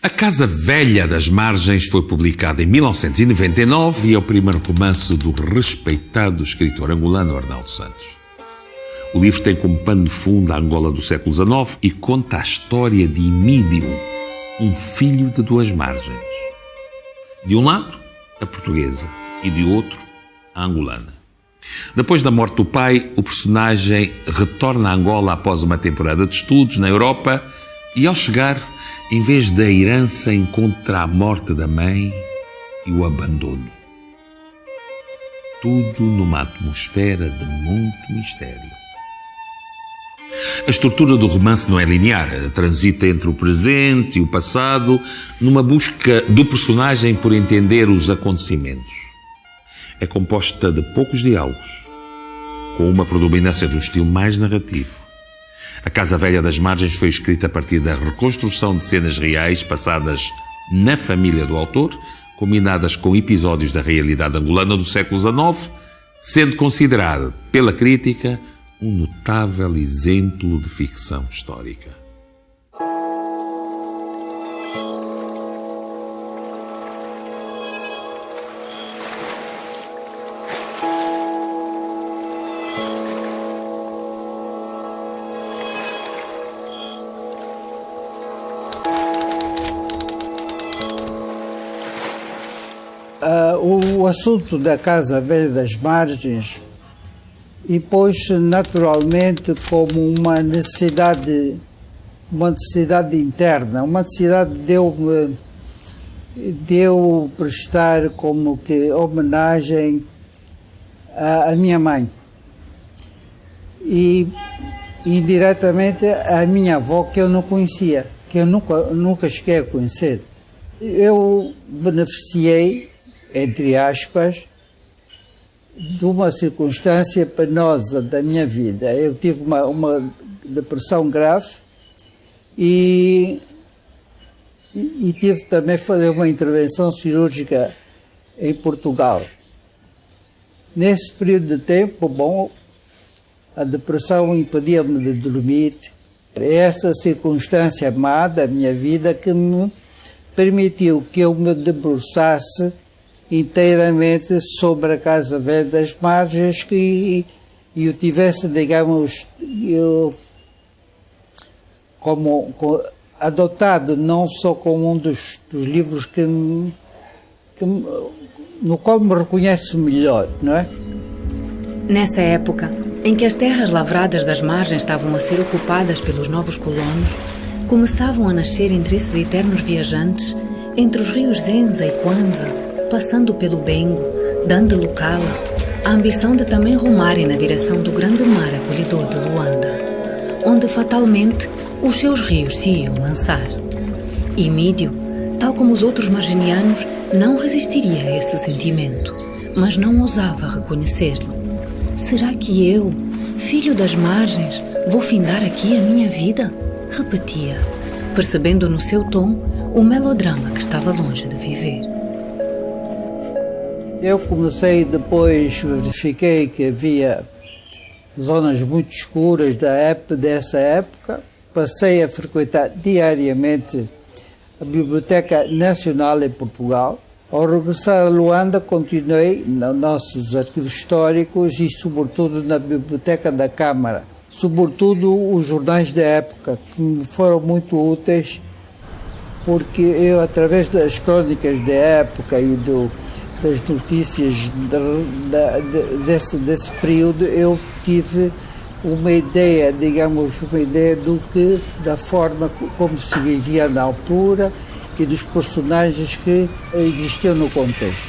A Casa Velha das Margens foi publicada em 1999 e é o primeiro romance do respeitado escritor angolano Arnaldo Santos. O livro tem como pano de fundo a Angola do século XIX e conta a história de Emídio, um filho de duas margens. De um lado, a portuguesa, e de outro, a angolana. Depois da morte do pai, o personagem retorna a Angola após uma temporada de estudos na Europa e, ao chegar, em vez da herança, encontra a morte da mãe e o abandono. Tudo numa atmosfera de muito mistério. A estrutura do romance não é linear, transita entre o presente e o passado, numa busca do personagem por entender os acontecimentos. É composta de poucos diálogos, com uma predominância de um estilo mais narrativo. A Casa Velha das Margens foi escrita a partir da reconstrução de cenas reais passadas na família do autor, combinadas com episódios da realidade angolana do século XIX, sendo considerada pela crítica um notável exemplo de ficção histórica. O assunto da Casa Velha das Margens impôs-se naturalmente como uma necessidade interna, uma necessidade de eu prestar como que homenagem à minha mãe e indiretamente à minha avó, que eu não conhecia, que eu nunca cheguei a conhecer. Eu beneficiei, entre aspas, de uma circunstância penosa da minha vida. Eu tive uma depressão grave e tive também que fazer uma intervenção cirúrgica em Portugal. Nesse período de tempo, a depressão impedia-me de dormir. É essa circunstância má da minha vida que me permitiu que eu me debruçasse inteiramente sobre a Casa Velha das Margens e eu tivesse, digamos, adotado não só como um dos livros no qual me reconheço melhor, não é? Nessa época, em que as terras lavradas das margens estavam a ser ocupadas pelos novos colonos, começavam a nascer interesses eternos viajantes entre os rios Zenza e Kwanza, passando pelo Bengo, dando Lucala, a ambição de também rumarem na direção do grande mar acolhedor de Luanda, onde fatalmente os seus rios se iam lançar. Emídio, tal como os outros marginianos, não resistiria a esse sentimento, mas não ousava reconhecer-lhe. Será que eu, filho das margens, vou findar aqui a minha vida? Repetia, percebendo no seu tom o melodrama que estava longe de viver. Eu comecei depois, verifiquei que havia zonas muito escuras dessa época. Passei a frequentar diariamente a Biblioteca Nacional em Portugal. Ao regressar a Luanda, continuei nos nossos arquivos históricos e, sobretudo, na Biblioteca da Câmara. Sobretudo os jornais da época, que me foram muito úteis, porque eu, através das crónicas da época e das notícias desse período, eu tive uma ideia, da forma como se vivia na altura e dos personagens que existiam no contexto.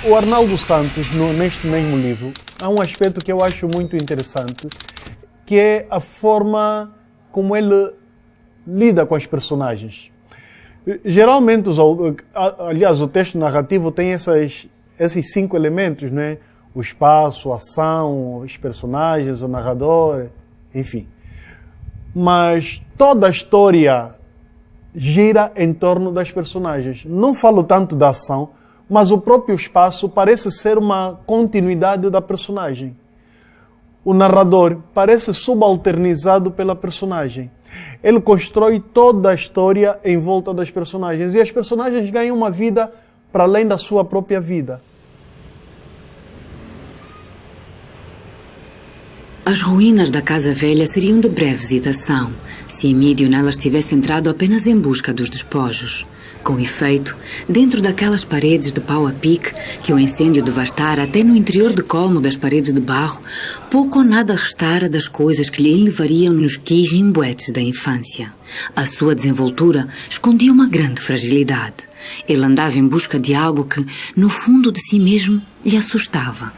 O Arnaldo Santos, neste mesmo livro, há um aspecto que eu acho muito interessante, que é a forma como ele lida com as personagens. Geralmente, aliás, o texto narrativo tem esses 5 elementos, né? O espaço, a ação, os personagens, o narrador, enfim. Mas toda a história gira em torno das personagens. Não falo tanto da ação, mas o próprio espaço parece ser uma continuidade da personagem. O narrador parece subalternizado pela personagem. Ele constrói toda a história em volta das personagens. E as personagens ganham uma vida para além da sua própria vida. As ruínas da Casa Velha seriam de breve visitação, se Emídio nelas tivesse entrado apenas em busca dos despojos. Com efeito, dentro daquelas paredes de pau a pique que o incêndio devastara até no interior de colmo das paredes de barro, pouco ou nada restara das coisas que lhe enlevariam nos quis imbuetes da infância. A sua desenvoltura escondia uma grande fragilidade. Ele andava em busca de algo que, no fundo de si mesmo, lhe assustava.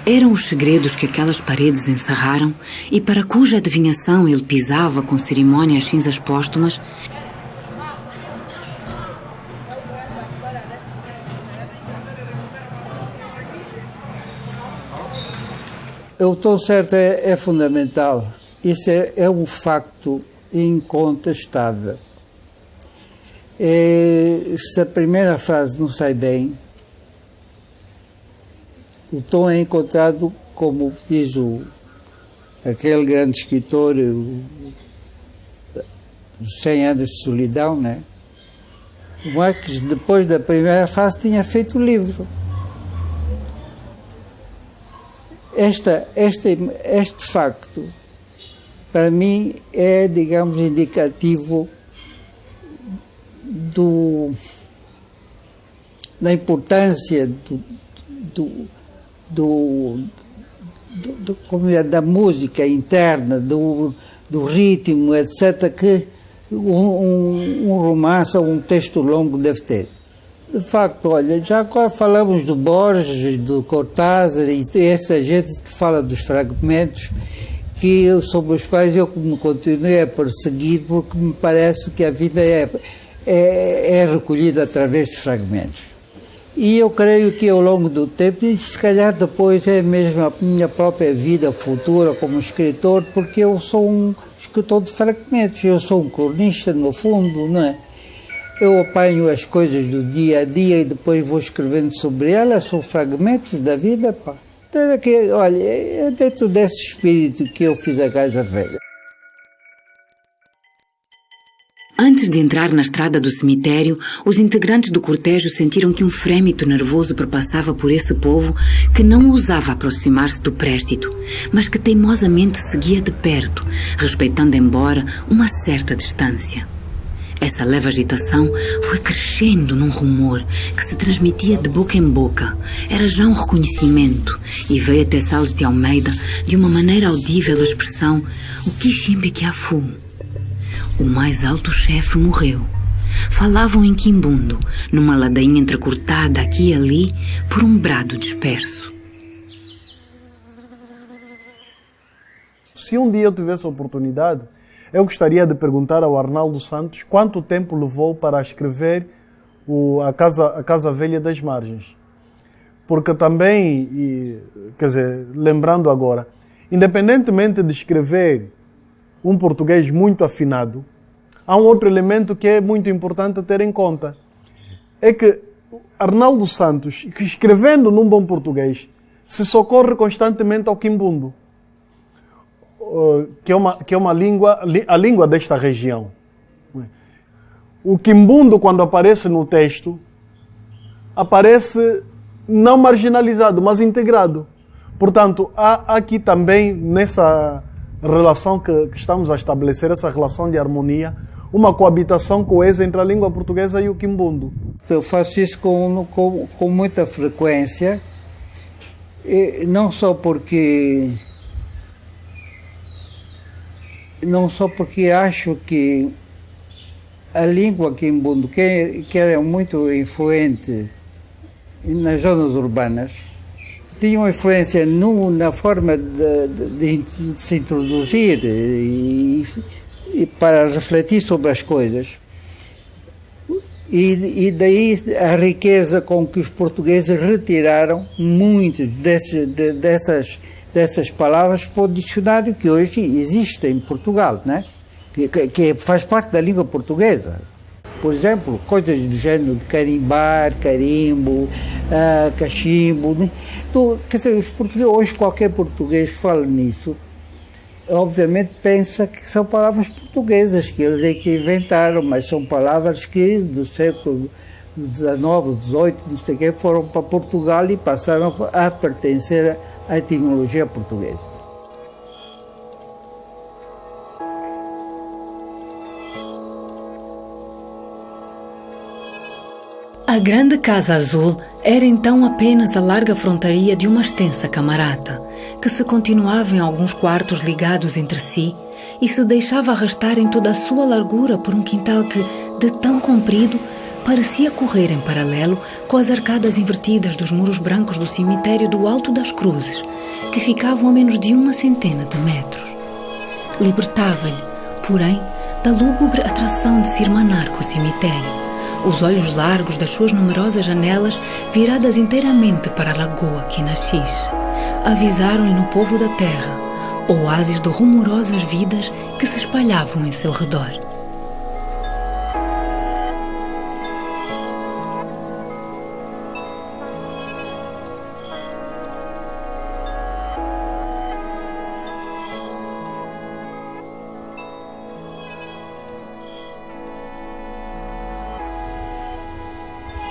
Eram os segredos que aquelas paredes encerraram e para cuja adivinhação ele pisava com cerimônia as cinzas póstumas. O tom certo é fundamental. Isso é um facto incontestável. Se a primeira frase não sai bem, o tom é encontrado, como diz aquele grande escritor, dos 100 anos de solidão, né? O Marques, depois da primeira frase, tinha feito o livro. Este facto, para mim, é, digamos, indicativo da importância da música interna, do ritmo, etc., que um romance ou um texto longo deve ter. De facto, olha, já agora falamos do Borges, do Cortázar e essa gente que fala dos fragmentos, sobre os quais eu me continuei a perseguir, porque me parece que a vida é recolhida através de fragmentos. E eu creio que ao longo do tempo, e se calhar depois é mesmo a minha própria vida futura como escritor, porque eu sou um escritor de fragmentos, eu sou um cronista no fundo, não é? Eu apanho as coisas do dia a dia e depois vou escrevendo sobre elas, são fragmentos da vida, pá. Olha, é dentro desse espírito que eu fiz a Casa Velha. Antes de entrar na estrada do cemitério, os integrantes do cortejo sentiram que um frêmito nervoso perpassava por esse povo que não ousava aproximar-se do préstito, mas que teimosamente seguia de perto, respeitando embora uma certa distância. Essa leve agitação foi crescendo num rumor que se transmitia de boca em boca. Era já um reconhecimento e veio até Salles de Almeida de uma maneira audível a expressão "o Quiximbe que afu". O mais alto chefe morreu. Falavam em quimbundo, numa ladainha entrecortada aqui e ali por um brado disperso. Se um dia eu tivesse a oportunidade, eu gostaria de perguntar ao Arnaldo Santos quanto tempo levou para escrever a Casa Velha das Margens. Porque também, quer dizer, lembrando agora, independentemente de escrever um português muito afinado, há um outro elemento que é muito importante ter em conta. É que Arnaldo Santos, escrevendo num bom português, se socorre constantemente ao quimbundo, que é uma língua, a língua desta região. O quimbundo, quando aparece no texto, aparece não marginalizado, mas integrado. Portanto, há aqui também, nessa relação que estamos a estabelecer, essa relação de harmonia, uma coabitação coesa entre a língua portuguesa e o quimbundo. Eu faço isso com muita frequência, não só porque acho que a língua quimbundo, que é muito influente nas zonas urbanas, tinham influência na forma de se introduzir e para refletir sobre as coisas. E daí a riqueza com que os portugueses retiraram muitas dessas palavras para o dicionário que hoje existe em Portugal, né? que faz parte da língua portuguesa. Por exemplo, coisas do género de carimbar, carimbo, cachimbo. Né? Então, quer dizer, os portugueses, hoje qualquer português que fala nisso, obviamente pensa que são palavras portuguesas, que eles é que inventaram, mas são palavras que do século XIX, XVIII, não sei o quê, foram para Portugal e passaram a pertencer à etimologia portuguesa. A grande Casa Azul era então apenas a larga frontaria de uma extensa camarata, que se continuava em alguns quartos ligados entre si e se deixava arrastar em toda a sua largura por um quintal que, de tão comprido, parecia correr em paralelo com as arcadas invertidas dos muros brancos do cemitério do Alto das Cruzes, que ficavam a menos de 100 metros. Libertava-lhe, porém, da lúgubre atração de se irmanar com o cemitério. Os olhos largos das suas numerosas janelas, viradas inteiramente para a lagoa Quinaxis, avisaram-lhe no povo da terra, oásis de rumorosas vidas que se espalhavam em seu redor.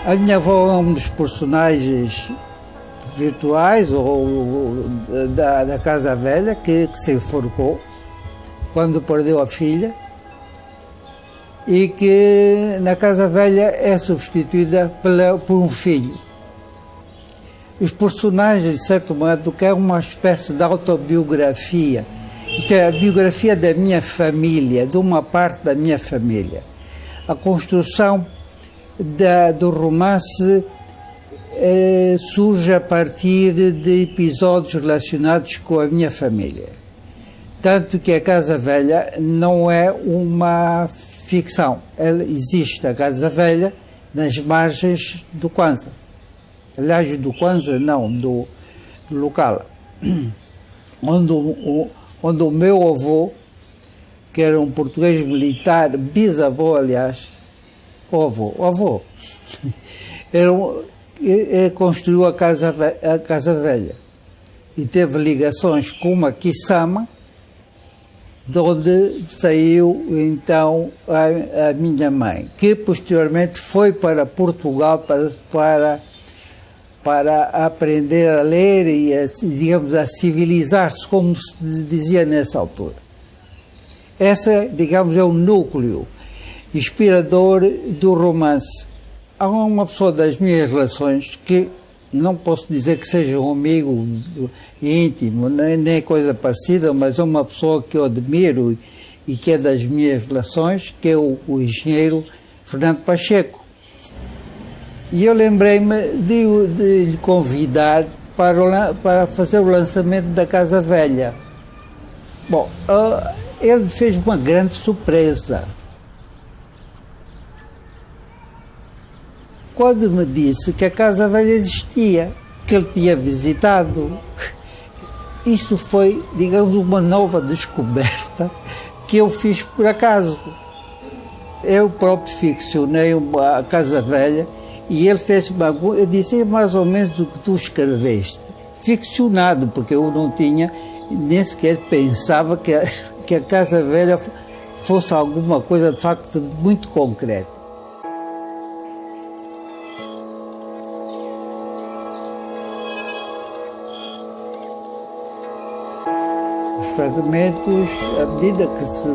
A minha avó é um dos personagens virtuais da Casa Velha que se enforcou quando perdeu a filha e que na Casa Velha é substituída por um filho. Os personagens, de certo modo, que é uma espécie de autobiografia. Isto é a biografia da minha família, de uma parte da minha família. A construção do romance surge a partir de episódios relacionados com a minha família. Tanto que a Casa Velha não é uma ficção. Ela existe, a Casa Velha, nas margens do Kwanza. Aliás, do Kwanza não, do local. Onde o meu avô, que era um português militar, bisavô, aliás, o avô, construiu a Casa Velha e teve ligações com uma Kisama, de onde saiu então a minha mãe, que posteriormente foi para Portugal para aprender a ler e, digamos, a civilizar-se, como se dizia nessa altura. Essa, digamos, é o núcleo inspirador do romance. Há uma pessoa das minhas relações que não posso dizer que seja um amigo íntimo, nem coisa parecida, mas é uma pessoa que eu admiro e que é das minhas relações, que é o engenheiro Fernando Pacheco. E eu lembrei-me de lhe convidar para fazer o lançamento da Casa Velha. Bom, ele fez uma grande surpresa. Quando me disse que a Casa Velha existia, que ele tinha visitado, isso foi, digamos, uma nova descoberta que eu fiz por acaso. Eu próprio ficcionei a Casa Velha e ele fez eu disse, é mais ou menos o que tu escreveste. Ficcionado, porque eu não tinha, nem sequer pensava que a Casa Velha fosse alguma coisa de facto muito concreta. Fragmentos, à medida que se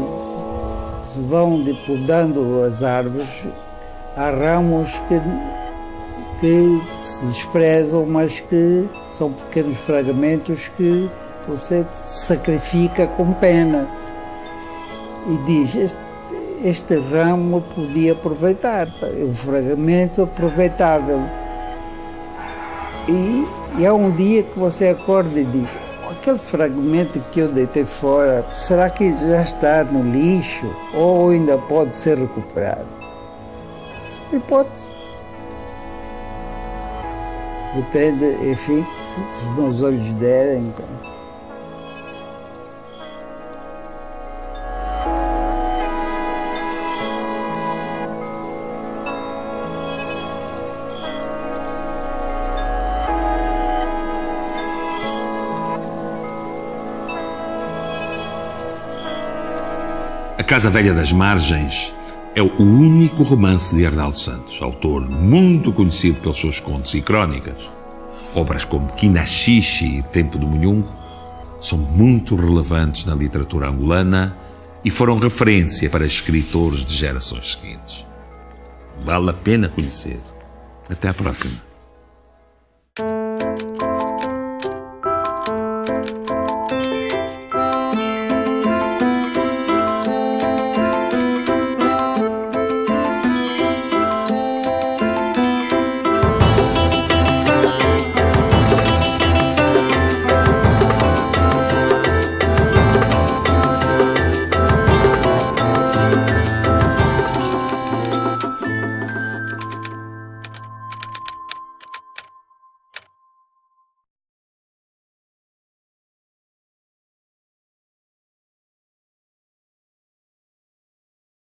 vão podando as árvores, há ramos que se desprezam, mas que são pequenos fragmentos que você sacrifica com pena. E diz, este ramo podia aproveitar, é um fragmento aproveitável. E há um dia que você acorda e diz: aquele fragmento que eu deitei fora, será que já está no lixo ou ainda pode ser recuperado? Isso é uma hipótese. Depende, enfim, se os meus olhos derem. A Casa Velha das Margens é o único romance de Arnaldo Santos, autor muito conhecido pelos seus contos e crónicas. Obras como Quinaxixe e Tempo do Munhungo são muito relevantes na literatura angolana e foram referência para escritores de gerações seguintes. Vale a pena conhecer. Até à próxima.